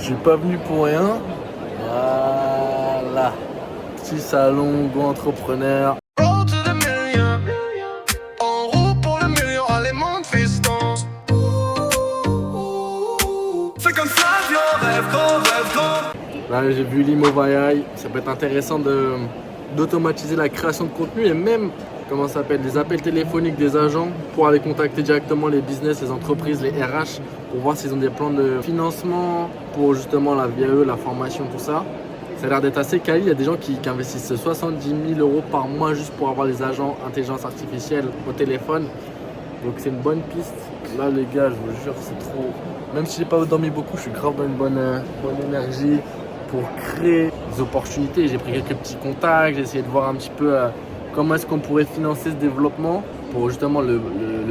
Je suis pas venu pour rien. Voilà. Petit salon, go entrepreneur. Road to the million. En route pour le million, allez monte fiston. C'est comme ça, viens, rêve grand, rêve grand. Là j'ai vu Limo AI, ça peut être intéressant d'automatiser la création de contenu et même, comment ça s'appelle, des appels téléphoniques des agents pour aller contacter directement les business, les entreprises, les RH pour voir s'ils ont des plans de financement pour justement la VAE, la formation, tout ça. Ça a l'air d'être assez quali, il y a des gens qui investissent 70 000 euros par mois juste pour avoir les agents intelligence artificielle au téléphone. Donc c'est une bonne piste. Là les gars, je vous jure, c'est trop... Même si j'ai pas dormi beaucoup, je suis grave dans une bonne énergie pour créer des opportunités. J'ai pris quelques petits contacts, j'ai essayé de voir un petit peu comment est-ce qu'on pourrait financer ce développement pour justement le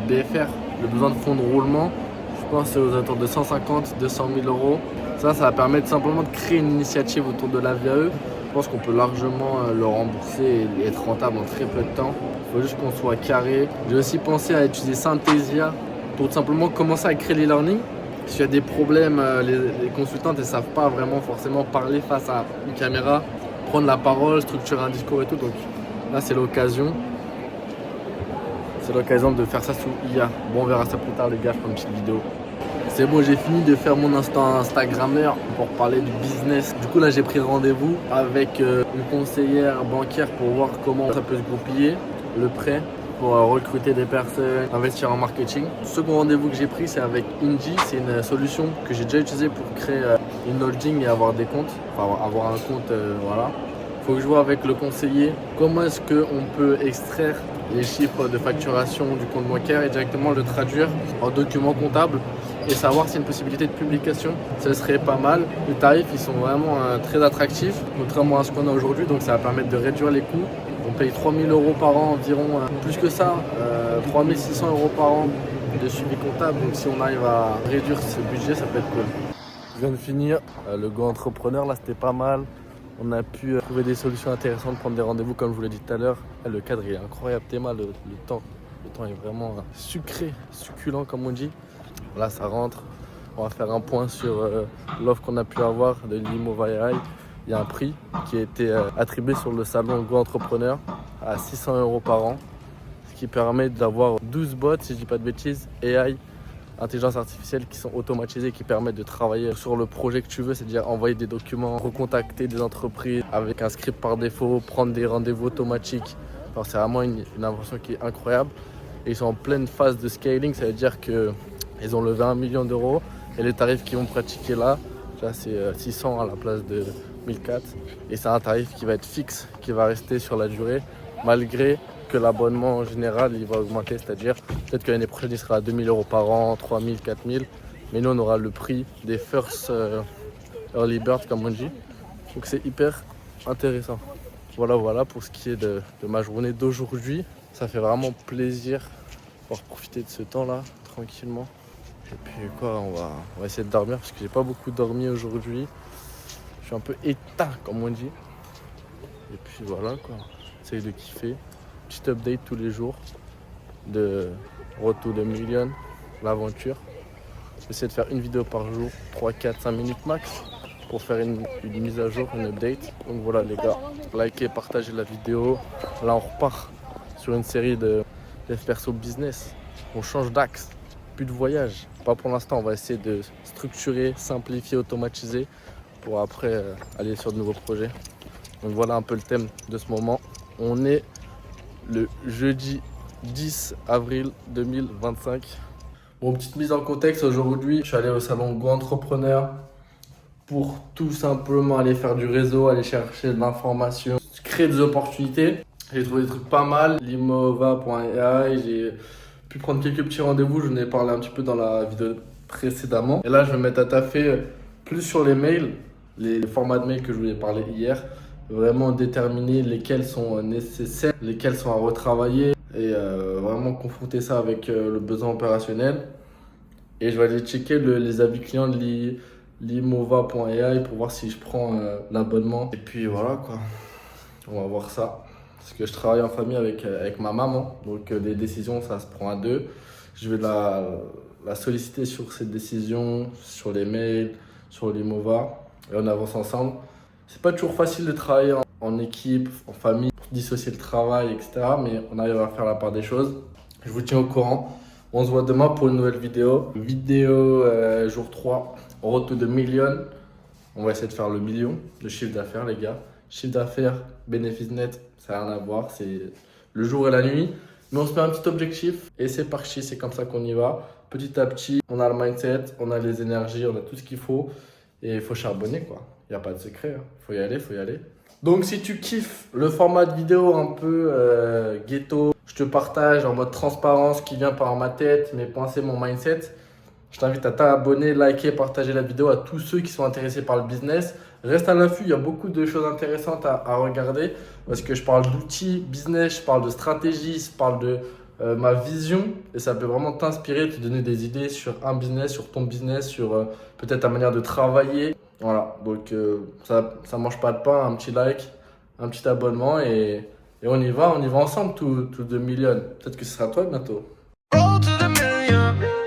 BFR, le besoin de fonds de roulement. Je pense que c'est aux alentours de 150 200 000 euros. Ça va permettre simplement de créer une initiative autour de la VAE. Je pense qu'on peut largement le rembourser et être rentable en très peu de temps. Il faut juste qu'on soit carré. J'ai aussi pensé à utiliser Synthesia pour tout simplement commencer à créer les learnings. S'il y a des problèmes, les consultantes ne savent pas vraiment forcément parler face à une caméra, prendre la parole, structurer un discours et tout. Donc là, c'est l'occasion. C'est l'occasion de faire ça sous IA. Bon, on verra ça plus tard, les gars, je ferai une petite vidéo. C'est bon, j'ai fini de faire mon instant Instagrammeur pour parler du business. Du coup, là, j'ai pris rendez-vous avec une conseillère bancaire pour voir comment ça peut se goupiller, le prêt, pour recruter des personnes, investir en marketing. Le second rendez-vous que j'ai pris, c'est avec Inji. C'est une solution que j'ai déjà utilisée pour créer une holding et avoir des comptes. Enfin, avoir un compte, voilà. Il faut que je vois avec le conseiller comment est-ce qu'on peut extraire les chiffres de facturation du compte bancaire et directement le traduire en document comptable et savoir s'il y a une possibilité de publication. Ce serait pas mal. Les tarifs, ils sont vraiment très attractifs, contrairement à ce qu'on a aujourd'hui. Donc ça va permettre de réduire les coûts. On paye 3 000 euros par an environ, plus que ça, 3 600 euros par an de suivi comptable. Donc si on arrive à réduire ce budget, ça peut être cool. Je viens de finir le Go Entrepreneur, là c'était pas mal. On a pu trouver des solutions intéressantes, prendre des rendez-vous comme je vous l'ai dit tout à l'heure. Le cadre il est incroyable, Théma, le temps est vraiment sucré, succulent comme on dit. Là ça rentre, on va faire un point sur l'offre qu'on a pu avoir de Limo AI. Il y a un prix qui a été attribué sur le salon Go Entrepreneur à 600 euros par an, ce qui permet d'avoir 12 bots, si je dis pas de bêtises, AI, intelligence artificielle, qui sont automatisées, qui permettent de travailler sur le projet que tu veux, c'est-à-dire envoyer des documents, recontacter des entreprises avec un script par défaut, prendre des rendez-vous automatiques. Alors c'est vraiment une invention qui est incroyable. Et ils sont en pleine phase de scaling, ça veut dire qu'ils ont levé 1 million d'euros et les tarifs qu'ils vont pratiquer là c'est 600 à la place de 1004. Et c'est un tarif qui va être fixe, qui va rester sur la durée, malgré que l'abonnement en général il va augmenter, c'est-à-dire peut-être que l'année prochaine il sera à 2 000 euros par an, 3 000, 4 000, mais nous on aura le prix des first early bird comme on dit, donc c'est hyper intéressant. Voilà pour ce qui est de ma journée d'aujourd'hui. Ça fait vraiment plaisir de pouvoir profiter de ce temps là tranquillement. Et puis quoi, on va essayer de dormir parce que j'ai pas beaucoup dormi aujourd'hui, je suis un peu éteint comme on dit. Et puis voilà quoi, j'essaye de kiffer. Petit update tous les jours de Road to the Million, l'aventure. J'essaie de faire une vidéo par jour, 3, 4, 5 minutes max pour faire une mise à jour, une update. Donc voilà les gars, likez, partagez la vidéo. Là on repart sur une série de perso business. On change d'axe, plus de voyage. Pas pour l'instant, on va essayer de structurer, simplifier, automatiser pour après aller sur de nouveaux projets. Donc voilà un peu le thème de ce moment. On est le jeudi 10 avril 2025. Bon, petite mise en contexte, aujourd'hui, je suis allé au salon Go Entrepreneur pour tout simplement aller faire du réseau, aller chercher de l'information, créer des opportunités. J'ai trouvé des trucs pas mal, limova.ai, j'ai pu prendre quelques petits rendez-vous, je vous en ai parlé un petit peu dans la vidéo précédemment. Et là, je vais me mettre à taffer plus sur les mails, les formats de mails que je vous ai parlé hier. Vraiment déterminer lesquels sont nécessaires, lesquels sont à retravailler et vraiment confronter ça avec le besoin opérationnel. Et je vais aller checker les avis clients de limova.ai pour voir si je prends l'abonnement. Et puis voilà quoi, on va voir ça. Parce que je travaille en famille avec ma maman, donc les décisions ça se prend à deux. Je vais la solliciter sur ses décisions, sur les mails, sur l'Imova et on avance ensemble. C'est pas toujours facile de travailler en équipe, en famille, pour dissocier le travail, etc. Mais on arrive à faire la part des choses. Je vous tiens au courant. On se voit demain pour une nouvelle vidéo. Vidéo jour 3, road to the million. On va essayer de faire le million de chiffre d'affaires, les gars. Chiffre d'affaires, bénéfice net, ça n'a rien à voir. C'est le jour et la nuit. Mais on se met un petit objectif et c'est parti. C'est comme ça qu'on y va. Petit à petit, on a le mindset, on a les énergies, on a tout ce qu'il faut. Et il faut charbonner, quoi. Il n'y a pas de secret. Il faut y aller, il faut y aller. Donc, si tu kiffes le format de vidéo un peu ghetto, je te partage en mode transparence qui vient par ma tête, mes pensées, mon mindset. Je t'invite à t'abonner, liker, partager la vidéo à tous ceux qui sont intéressés par le business. Reste à l'affût, il y a beaucoup de choses intéressantes à regarder parce que je parle d'outils business, je parle de stratégie, je parle de ma vision et ça peut vraiment t'inspirer, te donner des idées sur un business, sur ton business, sur peut-être ta manière de travailler. Voilà, donc ça mange pas de pain, un petit like, un petit abonnement et on y va ensemble, tout 2 millions. Peut-être que ce sera toi bientôt. Road to the million.